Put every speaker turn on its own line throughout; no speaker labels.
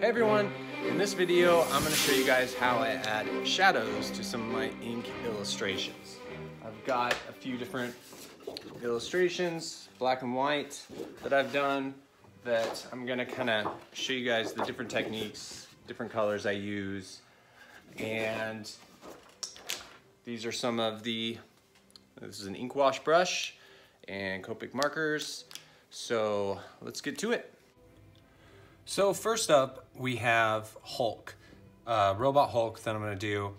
Hey everyone, in this video I'm going to show you guys how I add shadows to some of my ink illustrations. I've got a few different illustrations, black and white, that I've done that I'm going to kind of show you guys the different techniques, different colors I use, and these are some of this is an ink wash brush and Copic markers, so let's get to it. So first up, we have Hulk, Robot Hulk that I'm gonna do.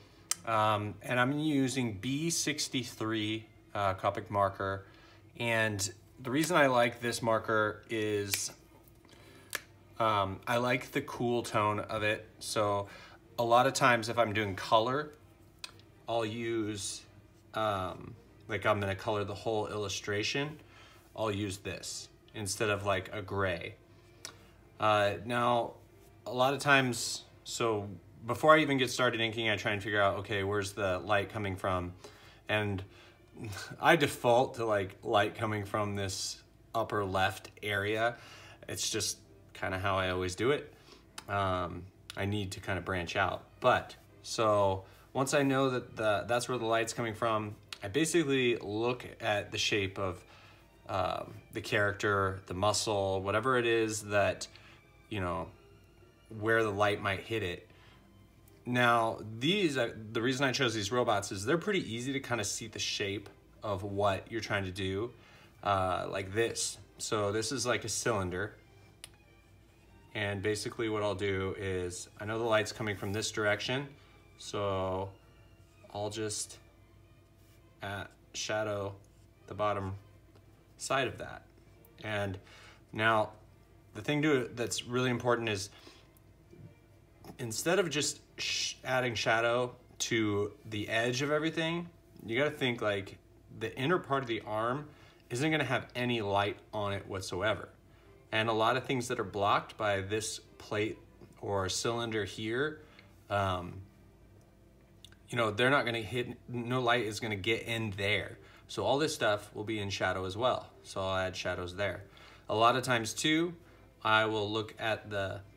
And I'm using B63 Copic marker. And the reason I like this marker is I like the cool tone of it. So a lot of times if I'm doing color, I'll use, like I'm gonna color the whole illustration, I'll use this instead of like a gray. Now, a lot of times, so before I even get started inking, I try and figure out, okay, where's the light coming from? And I default to like light coming from this upper left area. It's just kind of how I always do it. I need to kind of branch out. But, so once I know that that's where the light's coming from, I basically look at the shape of the character, the muscle, whatever it is that, you know, where the light might hit it. Now, the reason I chose these robots is they're pretty easy to kind of see the shape of what you're trying to do, like this. So this is like a cylinder. And basically what I'll do is, I know the light's coming from this direction, so I'll just shadow the bottom side of that. And now, the thing that's really important is instead of just adding shadow to the edge of everything, you got to think like the inner part of the arm isn't going to have any light on it whatsoever. And a lot of things that are blocked by this plate or cylinder here, you know, they're not going to hit, no light is going to get in there. So all this stuff will be in shadow as well. So I'll add shadows there. A lot of times too, I will look at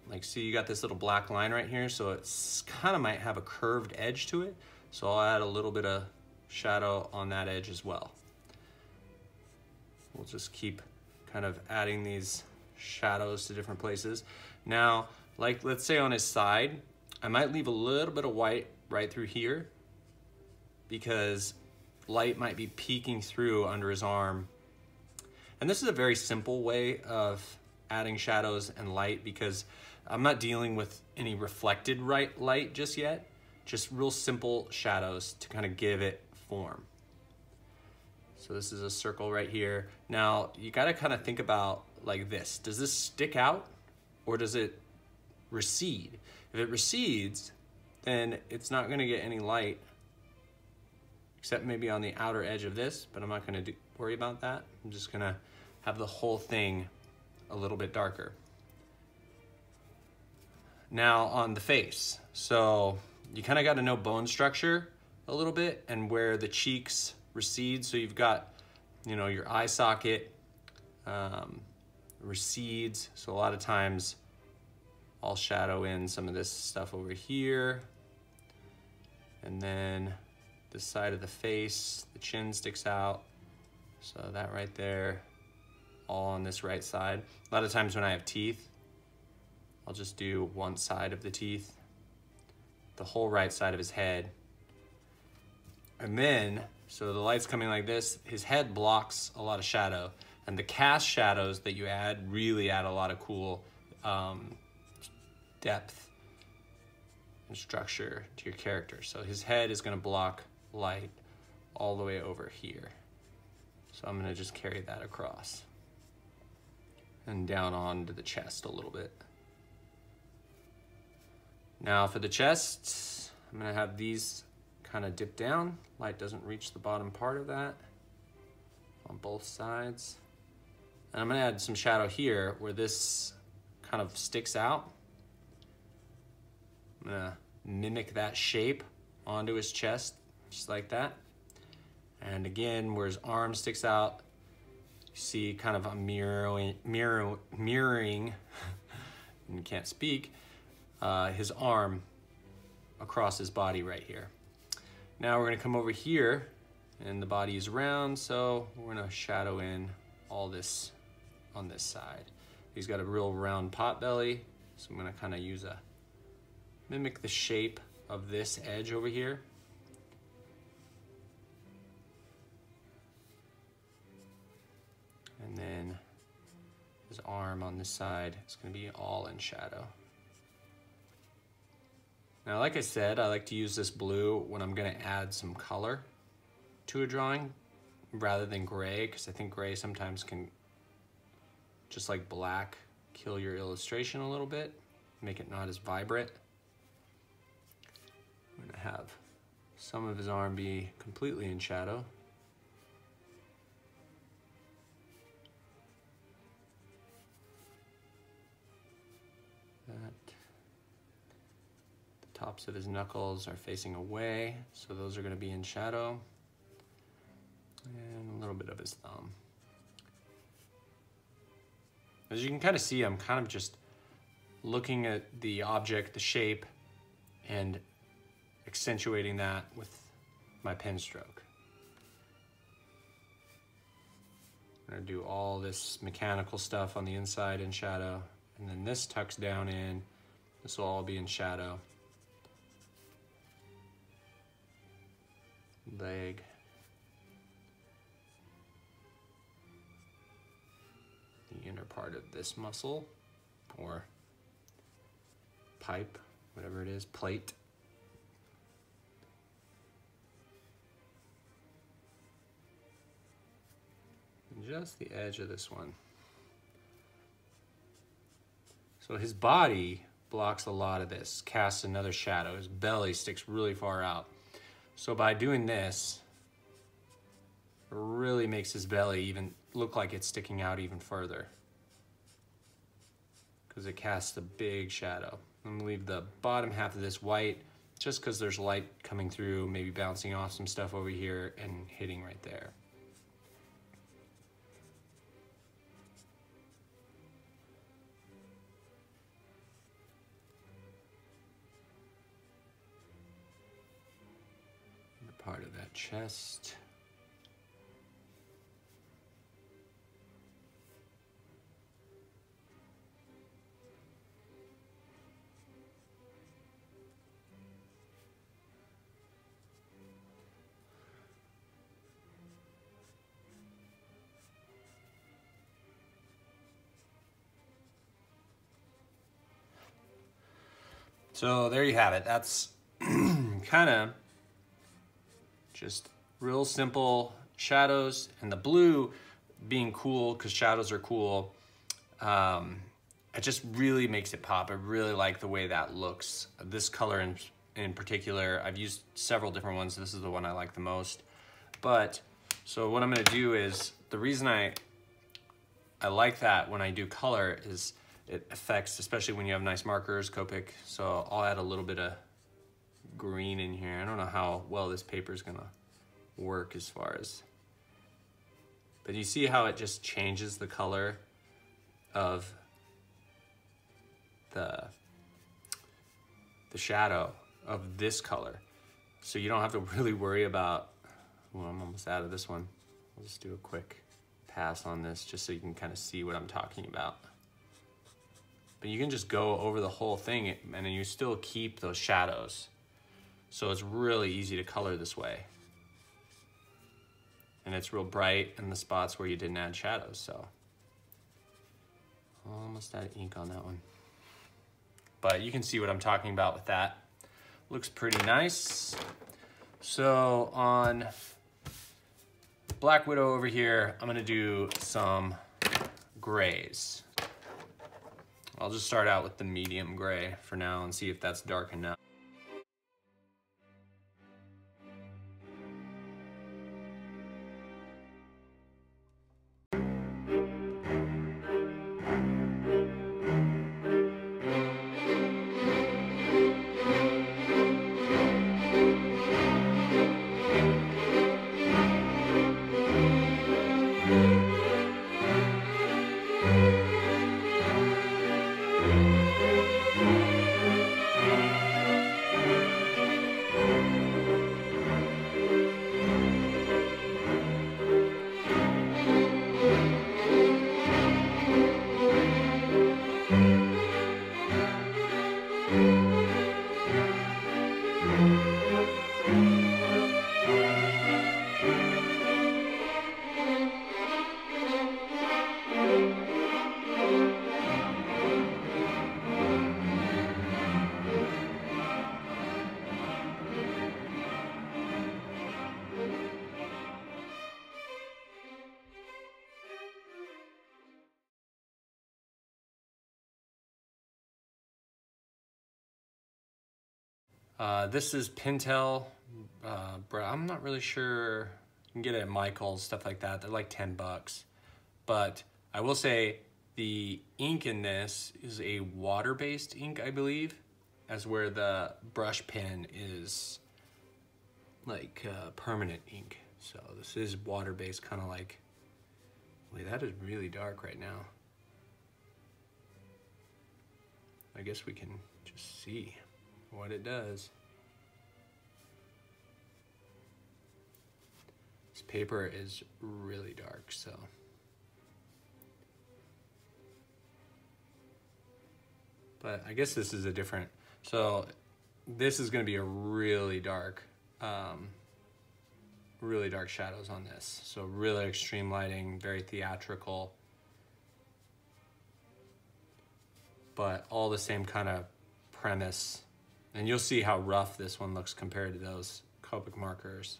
like, see you got this little black line right here, so it's kind of might have a curved edge to it. So I'll add a little bit of shadow on that edge as well. We'll just keep kind of adding these shadows to different places. Now, like let's say on his side, I might leave a little bit of white right through here because light might be peeking through under his arm. And this is a very simple way of adding shadows and light because I'm not dealing with any reflected light just yet, just real simple shadows to kind of give it form. So this is a circle right here. Now you got to kind of think about like this. Does this stick out or does it recede? If it recedes, then it's not going to get any light except maybe on the outer edge of this, but I'm not going to worry about that. I'm just going to have the whole thing a little bit darker. Now on the face, so you kind of got to know bone structure a little bit and where the cheeks recede. So you've got, you know, your eye socket recedes. So a lot of times I'll shadow in some of this stuff over here. And then this side of the face, the chin sticks out. So that right there, all on this right side. A lot of times when I have teeth, I'll just do one side of the teeth, the whole right side of his head. And then, so the light's coming like this, his head blocks a lot of shadow. And the cast shadows that you add really add a lot of cool depth and structure to your character. So his head is gonna block light all the way over here. So I'm gonna just carry that across and down onto the chest a little bit. Now for the chest, I'm gonna have these kind of dip down. Light doesn't reach the bottom part of that on both sides. And I'm gonna add some shadow here where this kind of sticks out. I'm gonna mimic that shape onto his chest, just like that. And again, where his arm sticks out, you see kind of a mirroring, you can't speak, his arm across his body right here. Now we're gonna come over here, and the body is round, so we're gonna shadow in all this on this side. He's got a real round pot belly, so I'm gonna kind of mimic the shape of this edge over here. And then his arm on this side is gonna be all in shadow. Now, like I said, I like to use this blue when I'm gonna add some color to a drawing rather than gray, because I think gray sometimes can, just like black, kill your illustration a little bit, make it not as vibrant. I'm gonna have some of his arm be completely in shadow. The tops of his knuckles are facing away, so those are gonna be in shadow. And a little bit of his thumb. As you can kind of see, I'm kind of just looking at the object, the shape, and accentuating that with my pen stroke. I'm gonna do all this mechanical stuff on the inside in shadow, and then this tucks down in. This will all be in shadow. Leg. The inner part of this muscle, or pipe, whatever it is, plate. And just the edge of this one. So his body blocks a lot of this, casts another shadow. His belly sticks really far out. So by doing this, it really makes his belly even look like it's sticking out even further, because it casts a big shadow. I'm gonna leave the bottom half of this white just because there's light coming through, maybe bouncing off some stuff over here and hitting right there. Part of that chest. So there you have it. That's kind of just real simple shadows, and the blue being cool because shadows are cool. It just really makes it pop. I really like the way that looks. This color in particular, I've used several different ones. This is the one I like the most. But so what I'm gonna do is, the reason I like that when I do color is it affects, especially when you have nice markers, copic. So I'll add a little bit of green in here. I don't know how well this paper is gonna work as far as, but you see how it just changes the color of the shadow of this color. So you don't have to really worry about, well, I'm almost out of this one. I'll just do a quick pass on this just so you can kind of see what I'm talking about. But you can just go over the whole thing and then you still keep those shadows. So it's really easy to color this way. And it's real bright in the spots where you didn't add shadows, so. Almost out of ink on that one. But you can see what I'm talking about with that. Looks pretty nice. So on Black Widow over here, I'm gonna do some grays. I'll just start out with the medium gray for now and see if that's dark enough. This is Pentel. I'm not really sure. You can get it at Michael's, stuff like that. They're like 10 bucks. But I will say the ink in this is a water-based ink, I believe, as where the brush pen is like permanent ink. So this is water-based, kind of like, wait, that is really dark right now. I guess we can just see what it does. This paper is really dark, so. But I guess this is a different, so this is gonna be a really dark shadows on this. So really extreme lighting, very theatrical, but all the same kind of premise. And you'll see how rough this one looks compared to those copic markers.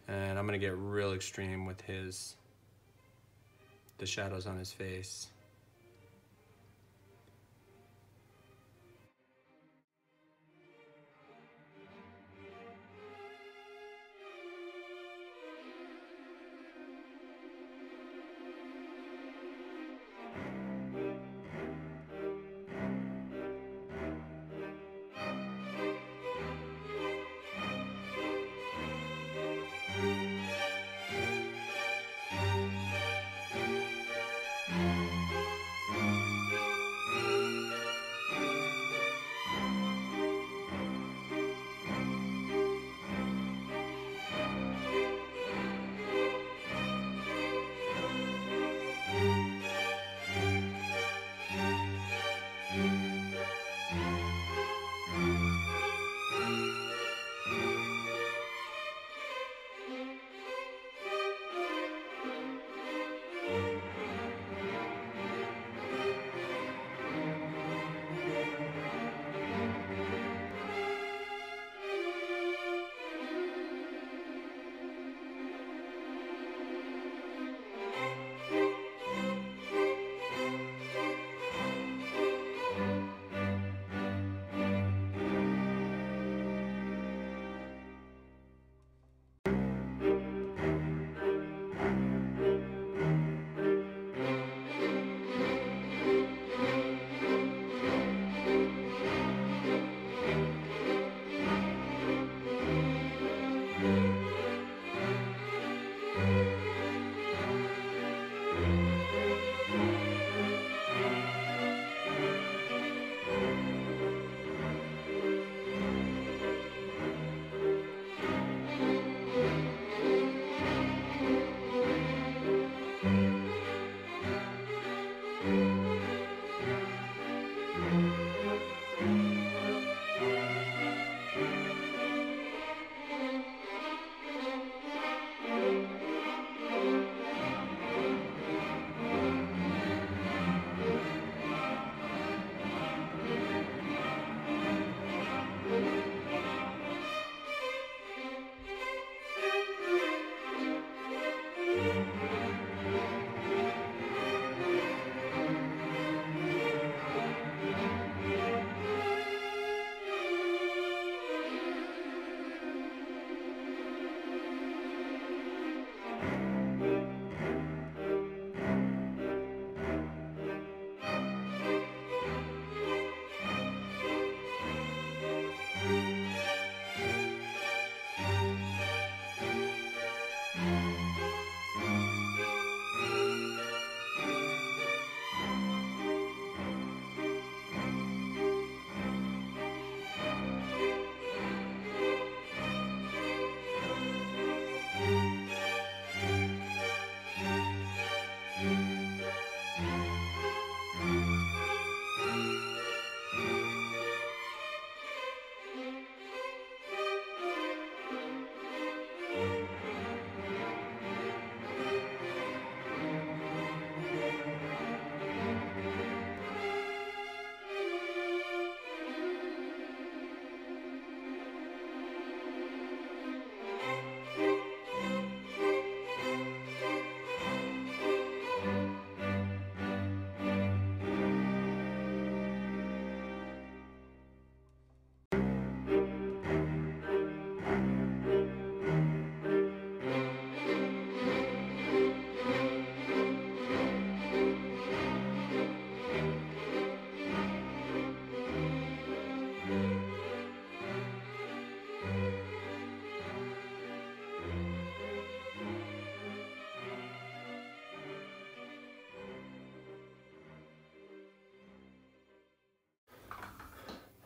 And I'm gonna get real extreme with the shadows on his face.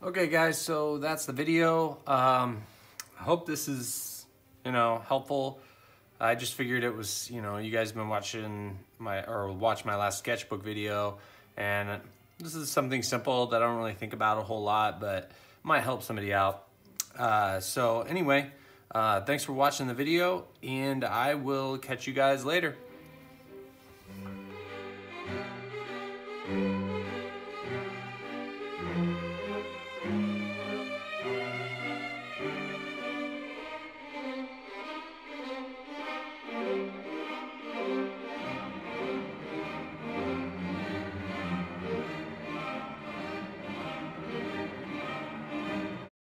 Okay guys, so that's the video. I hope this is, helpful. I just figured it was, you guys have been watching watch my last sketchbook video, and this is something simple that I don't really think about a whole lot, but might help somebody out. So anyway, thanks for watching the video, and I will catch you guys later.